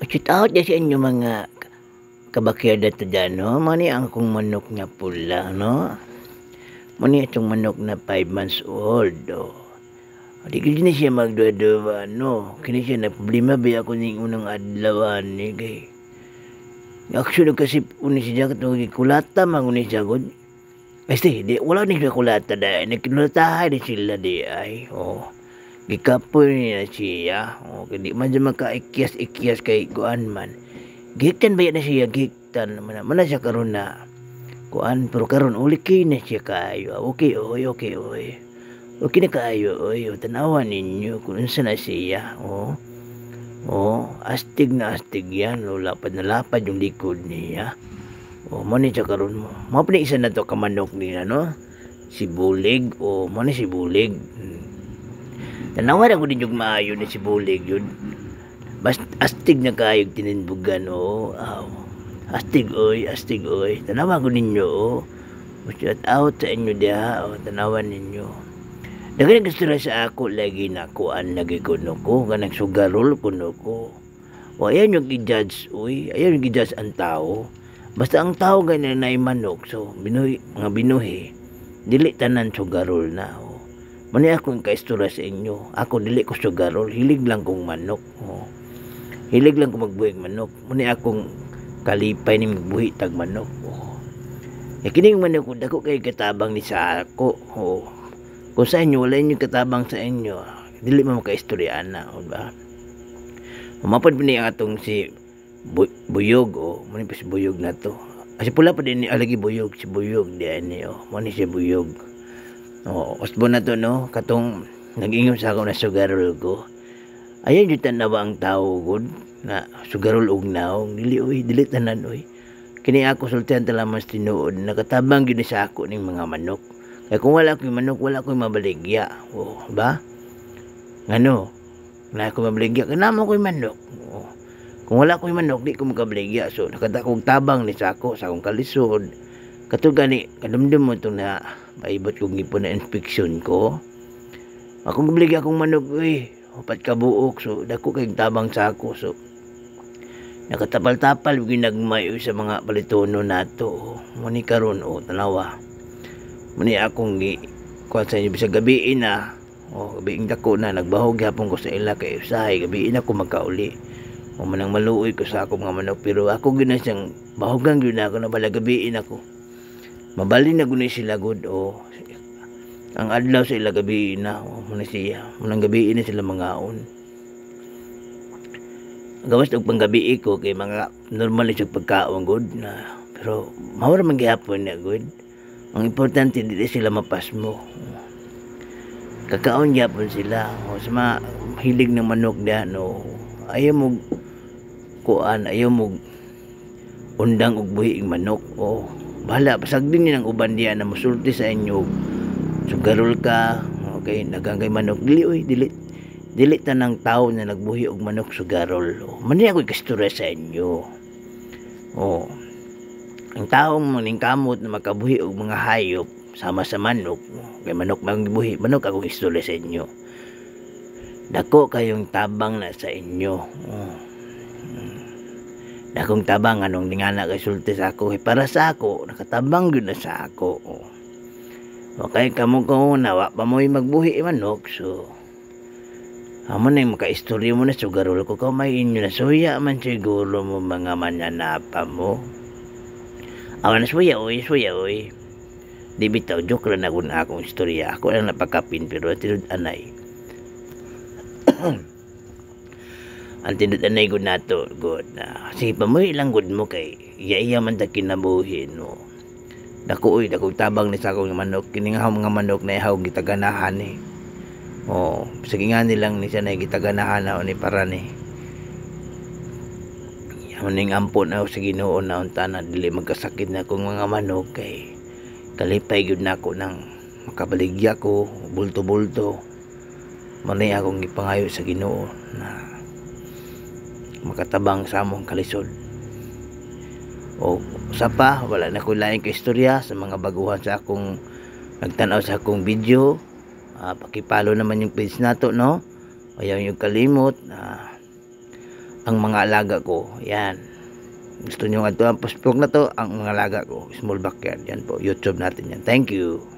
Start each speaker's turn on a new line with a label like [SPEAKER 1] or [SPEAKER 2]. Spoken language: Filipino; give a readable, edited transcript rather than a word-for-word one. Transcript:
[SPEAKER 1] Shout out dyan sa inyo mga kabakyard ato dyan, no? Mani ang akong manok nga pula, no? Mani itong manok na 5 months old, oh. Di kini siya magduwa-duwa, no? Kini siya na problema ba ako ning unang adlawan ni kay. Actually kasi uni siya katong kulata man uni siya gud. Kasi di wala ni siya kulata dai, nagkulatahay di sila di ay. Oh. Gikapoy niya siya. Oh, kadi man dyan maka-ikyas kay kuan man. Giktan ba na siya giktan man siya karon na kuan pero karon uli kini siya kayo. Okay oy. Okay na kaayo oy. Tanawan ninyo kung unsa na siya. Astig na astig yan. Lapad na lapad yung likod niya. Mo ni siya karon mo. Mao pa isa na to kamanok niya, no? Si Bulig. Mo ni si Bulig. Tanawan ako din yung maayo ni si Bulig yun. Basta astig na kayo tininbugan, Astig oy. Tanawan ko ninyo, Shout out sa inyo diha, tanawan ninyo. Daghan gusto na sa ako lagi na kuan lagi kuno ko, kanang sugarol kuno ko. Ayan yung i-judge, ayan yung i-judge ang tao. Basta ang tao ganyan na manok, so binuhi, dili tanan sugarol na, Mani akong kaistura sa inyo. Ako dili ko sugarol. Hilig lang kong manok. Hilig lang kong magbuhig manok. Mani akong kalipay ni magbuhi tag manok. Kining manok ko dako kay katabang ni sa ako. Kung sa inyo wala inyo katabang sa inyo, dili mo makaistoryan na, ba? Mapad pa niya atong si Buyog, mani pa si Buyog na to. Kasi pula pa din ni alagi Buyog, si Buyog diyan ni, mani si Buyog. Osbo na to, no? Katong nag-ingom sa ako na sugarol ko. Ayan yung tanawa ang tao gud na sugarol og naong. Dili tanan, Kini ako sultihan talamas tinuod. Nakatabang yun sa ako ning mga manok. Kaya kung wala ko yung manok, wala ko yung mabaligya. Ba? Ano? Wala ko mabaligya. Kanamo ko yung manok. Kung wala ko yung manok, di ko makabaligya. So, nakatakong tabang ni sa ako, sa akong kalisod. Katong gani, kadumdum mo itong na maibot kong ipon na inspeksyon ko. Akong kabligya akong manok, upat ka buok. So, dako kayong tabang sa ako. So, nakatapal-tapal, ginagmay sa mga palitono na to. Muni karon tanawa. Muni akong kuha sa inyo, bisa gabiin na. Gabiin dako na, nagbahog hapon ko sa ila kay usahay. Gabiin ako magkauli. Manang maluoy ko sa ako mga manok. Pero ako gina siyang bahogang gina ako na bala gabiin ako. Mabali na guni sila good, ang adlaw sa ila gabi na, muna siya, munang gabi na sila mangaon. Gawas og panggabi ko kay mga normal sa pagkaon good na, pero mawala man gihapon na good. Ang importante dili sila mapasmo. Kakaon gyapon sila, sa mga hilig ng manok da, ayaw mo kuan, ayaw mo undang og buhi manok, bahala, pasag din yun ang uban diyan na musulti sa inyo. Sugarol ka, okay, nagangay manok. Dili tanang tao na nagbuhi og manok sugarol. Mani ako ikastura sa inyo. Ang taong maning kamot na makabuhi og mga hayop sama sa manok, kay manok magbuhi, manok ako istorya sa inyo. Dako kayong tabang na sa inyo. Dakong tabang anong ningana kay sulti sa ako, para sa ako nakatabang gyud na sa ako. Okay, kamo ko nawa pa mo'y magbuhi manok, so amo na makaistorya mo na sugarol ko kamay inyo na suya man siguro mo mga mananapa mo. Awan na suya oy. Di bitaw joke lang ako na akong istorya. Ako lang napakapin pero tinud anay. Ang tinud anay gud nato good na sige pamoy lang gud mo kay iya man ta kinabuhi, Dako tabang ni sa akong manok. Kining mga manok na ihaw gitaganahan ni. Sige nga nilang ni siya na gitaganahan na ni para ni. Yaman ampon na sa Ginoo na unta na dili magkasakit na akong mga manok kay kalipay gyud nako nang makabaligya ko bulto-bulto. Manay akong gipangayo sa Ginoo na makatabang sa among kalisod. Usa pa, wala na ko laing kaistorya sa mga baguhan sa akong nagtanaw sa akong video. Pakipalo naman yung page nato, no? Ayaw yung kalimot. ang mga alaga ko. Yan. Gusto nyo nga ito, ang puspok na to, ang mga alaga ko. Small backyard. Yan po. YouTube natin yan. Thank you.